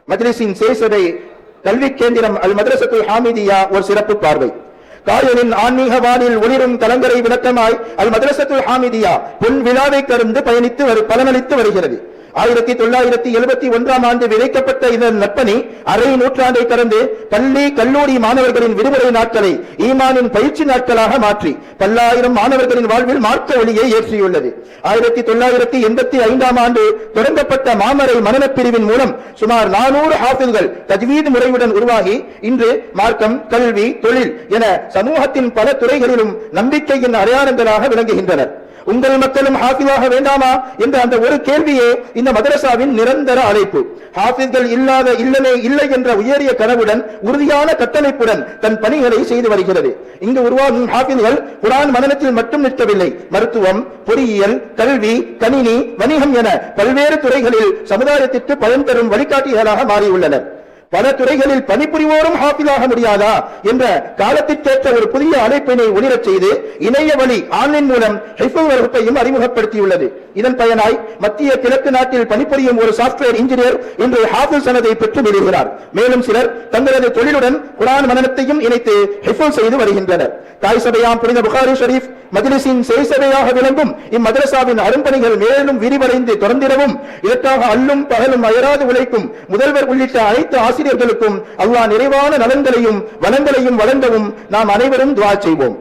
மஜ்லிஸின் சேசரை கல்வி கேந்திரம் அல் மதரசத்துல் ஹாமிதியா ஒரு சிறப்பு பார்வை. காயலின் ஆன்மீக வானில் ஒளிரும் கலங்கரை விளக்கமாய் அல் மதரசத்துல் ஹாமிதியா பொன் விழாவை கடந்து பலனளித்து வருகிறது. 1971 ஆண்டு விதைக்கப்பட்ட இந்த நற்பணி அரை நூற்றாண்டை கடந்து பள்ளி கல்லூரி மாணவர்களின் விடுமுறை நாட்களை ஈமானின் பயிற்சி நாட்களாக மாற்றி பல்லாயிரம் மாணவர்களின் வாழ்வில் மார்க்க ஒளியை ஏற்றியுள்ளது. 1985 ஆண்டு தொடங்கப்பட்ட மாமரை மனநப் பிரிவின் மூலம் சுமார் 400 ஹாஃபில்கள் தஜ்வீத் முறையுடன் உருவாகி இன்று மார்க்கம், கல்வி, தொழில் என சமூகத்தின் பல துறைகளிலும் நம்பிக்கையின் அடையாளங்களாக விளங்குகின்றனர். உங்கள் மக்களும் ஹாஃபிலாக வேண்டாமா என்ற அந்த ஒரு கேள்வியே இந்த மதரசாவின் நிரந்தர அழைப்பு. ஹாஃபில்கள் இல்லாத இல்லமே இல்லை என்ற உயரிய கனவுடன் உறுதியான கட்டமைப்புடன் தன் பணிகளை செய்து வருகிறது. இங்கு உருவாகும் ஹாஃபில்கள் குர்ஆன் மனனத்தில் மட்டும் நிற்கவில்லை. மருத்துவம், பொறியியல், கல்வி, கணினி, வணிகம் என பல்வேறு துறைகளில் சமுதாயத்திற்கு பயன் தரும் வழிகாட்டிகளாக மாறியுள்ளனர். பல துறைகளில் பணிபுரிவோரும் ஹாஃபிலாக முடியாதா என்ற காலத்திற்கேற்ற ஒரு புதிய அழைப்பினை ஒளிரச் செய்து இணைய வழி ஆன்லைன் மூலம் ஹிஃப்ல் வகுப்பையும் அறிமுகப்படுத்தியுள்ளது. இதன் பயனாய் மத்திய கிழக்கு நாட்டில் பணிபுரியும் ஒரு சாப்ட்வேர் இன்ஜினியர் இன்று ஹாஃபில் சனதை பெற்று வருகிறார். மேலும் சிலர் தங்களது தொழிலுடன் குர்ஆன் மனனத்தையும் இணைத்து ஹிஃப்ல் செய்து வருகின்றனர். தாய் சபையாம் புனித புகாரி ஷரீஃப் மஜ்லிஸின் சேசபையாக விளங்கும் இம்மதரசாவின் அரும்பணிகள் மேலும் விரிவடைந்து தொடர்ந்திடவும் இதற்காக அல்லும் பகலும் அயராது உழைக்கும் முதல்வர் உள்ளிட்ட அனைத்து ஆசிரியர்களுக்கும் அல்லாஹ் நிறைவான நலன்களையும் வளங்களையும் வழங்கவும் நாம் அனைவரும் துஆ செய்வோம்.